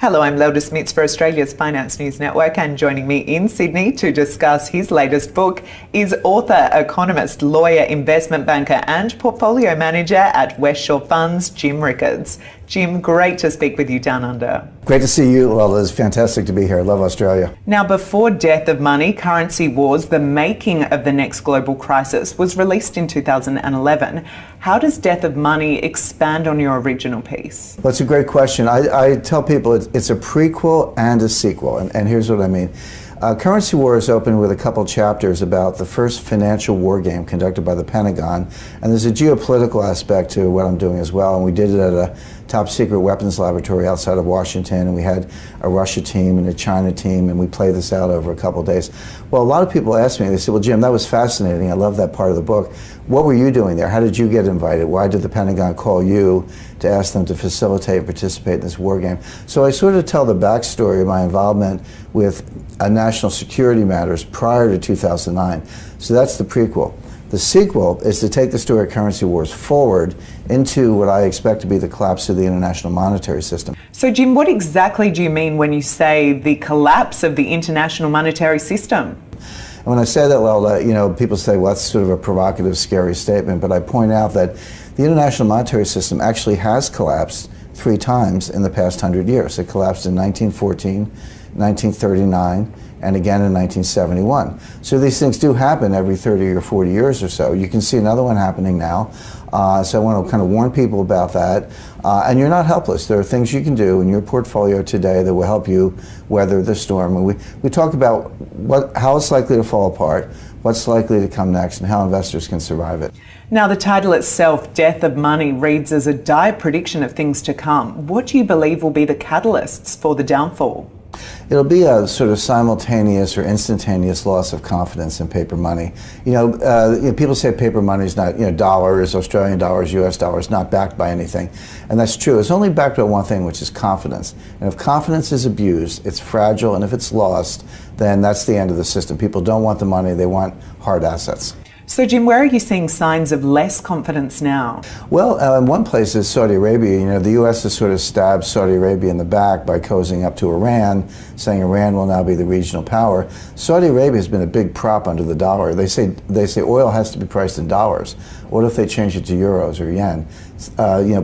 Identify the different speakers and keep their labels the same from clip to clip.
Speaker 1: Hello, I'm Lelda Smits for Australia's Finance News Network, and joining me in Sydney to discuss his latest book is author, economist, lawyer, investment banker and portfolio manager at West Shore Funds, Jim Rickards. Jim, great to speak with you down under.
Speaker 2: Great to see you, Lelda. It's fantastic to be here. I love Australia.
Speaker 1: Now, before Death of Money, Currency Wars, the making of the next global crisis, was released in 2011. How does Death of Money expand on your original piece?
Speaker 2: Well, it's a great question. I tell people it's a prequel and a sequel, and here's what I mean. Currency Wars opened with a couple chapters about the first financial war game conducted by the Pentagon, and there's a geopolitical aspect to what I'm doing as well, and we did it at a top secret weapons laboratory outside of Washington, and we had a Russia team and a China team, and we played this out over a couple days. Well, a lot of people ask me, they say, well, Jim, that was fascinating. I love that part of the book. What were you doing there? How did you get invited? Why did the Pentagon call you to ask them to facilitate and participate in this war game? So I sort of tell the backstory of my involvement with national security matters prior to 2009. So that's the prequel. The sequel is to take the story of Currency Wars forward into what I expect to be the collapse of the international monetary system.
Speaker 1: So, Jim, what exactly do you mean when you say the collapse of the international monetary system?
Speaker 2: And when I say that, Lelda, you know, people say, well, that's sort of a provocative, scary statement, but I point out that the international monetary system actually has collapsed 3 times in the past 100 years. It collapsed in 1914, 1939, and again in 1971. So these things do happen every 30 or 40 years or so. You can see another one happening now. So I want to kind of warn people about that. And you're not helpless. There are things you can do in your portfolio today that will help you weather the storm. And we talk about how it's likely to fall apart, what's likely to come next, and how investors can survive it.
Speaker 1: Now, the title itself, Death of Money, reads as a dire prediction of things to come. What do you believe will be the catalysts for the downfall?
Speaker 2: It'll be a sort of simultaneous or instantaneous loss of confidence in paper money. You know, people say paper money is not, dollars, Australian dollars, US dollars, not backed by anything. And that's true. It's only backed by one thing, which is confidence. And if confidence is abused, it's fragile, and if it's lost, then that's the end of the system. People don't want the money, they want hard assets.
Speaker 1: So, Jim, where are you seeing signs of less confidence now?
Speaker 2: Well, in one place is Saudi Arabia. You know, the U.S. has sort of stabbed Saudi Arabia in the back by cozying up to Iran, saying Iran will now be the regional power. Saudi Arabia has been a big prop under the dollar. They say oil has to be priced in dollars. What if they change it to euros or yen?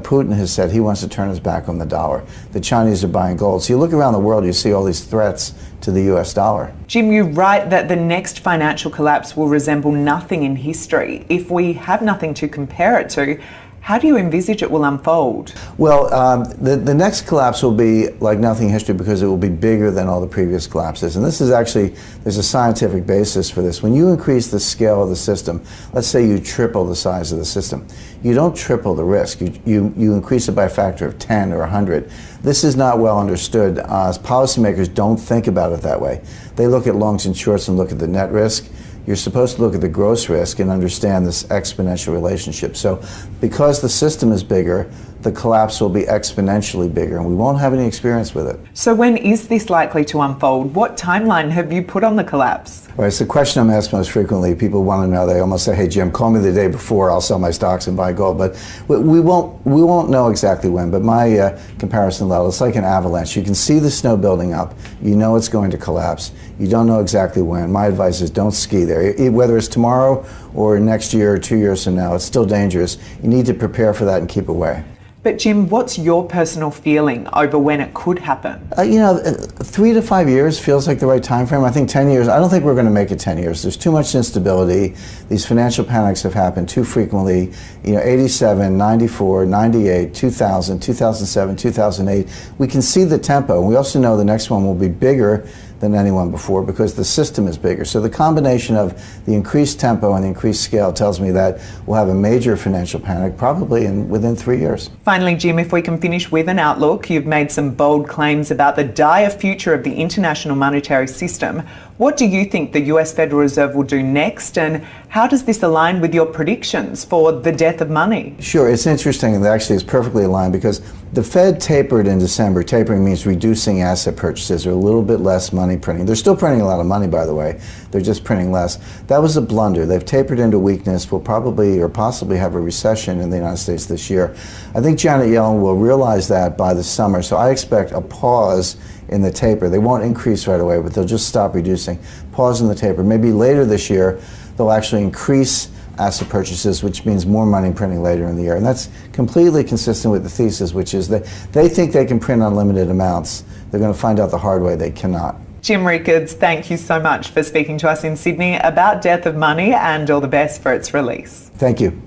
Speaker 2: Putin has said he wants to turn his back on the dollar. The Chinese are buying gold. So you look around the world, you see all these threats to the US dollar.
Speaker 1: Jim, you write that the next financial collapse will resemble nothing in history. If we have nothing to compare it to, how do you envisage it will unfold?
Speaker 2: Well, the next collapse will be like nothing in history because it will be bigger than all the previous collapses. And this is actually, there's a scientific basis for this. When you increase the scale of the system, let's say you triple the size of the system, you don't triple the risk. You increase it by a factor of 10 or 100. This is not well understood. Policymakers don't think about it that way. They look at longs and shorts and look at the net risk. You're supposed to look at the gross risk and understand this exponential relationship. So because the system is bigger, the collapse will be exponentially bigger, and we won't have any experience with it.
Speaker 1: So when is this likely to unfold? What timeline have you put on the collapse?
Speaker 2: Well, it's the question I'm asked most frequently. People want to know. They almost say, hey, Jim, call me the day before. I'll sell my stocks and buy gold. But we won't know exactly when. But my comparison level, it's like an avalanche. You can see the snow building up. You know it's going to collapse. You don't know exactly when. My advice is don't ski there. Whether it's tomorrow or next year or 2 years from now, it's still dangerous. You need to prepare for that and keep away.
Speaker 1: But Jim, what's your personal feeling over when it could happen?
Speaker 2: 3 to 5 years feels like the right time frame. I think 10 years, I don't think we're going to make it 10 years. There's too much instability. These financial panics have happened too frequently. 87, 94, 98, 2000, 2007, 2008. We can see the tempo. We also know the next one will be bigger than anyone before because the system is bigger. So the combination of the increased tempo and the increased scale tells me that we'll have a major financial panic probably within 3 years.
Speaker 1: Finally, Jim, if we can finish with an outlook, you've made some bold claims about the dire future of the international monetary system. What do you think the US Federal Reserve will do next, and how does this align with your predictions for the death of money?
Speaker 2: Sure, it's interesting, and actually it's perfectly aligned because the Fed tapered in December. Tapering means reducing asset purchases or a little bit less money money printing. They're still printing a lot of money, by the way. They're just printing less. That was a blunder. They've tapered into weakness. We'll probably or possibly have a recession in the United States this year. I think Janet Yellen will realize that by the summer, so I expect a pause in the taper. They won't increase right away, but they'll just stop reducing. Pause in the taper. Maybe later this year, they'll actually increase asset purchases, which means more money printing later in the year. And that's completely consistent with the thesis, which is that they think they can print unlimited amounts. They're going to find out the hard way they cannot.
Speaker 1: Jim Rickards, thank you so much for speaking to us in Sydney about Death of Money, and all the best for its release.
Speaker 2: Thank you.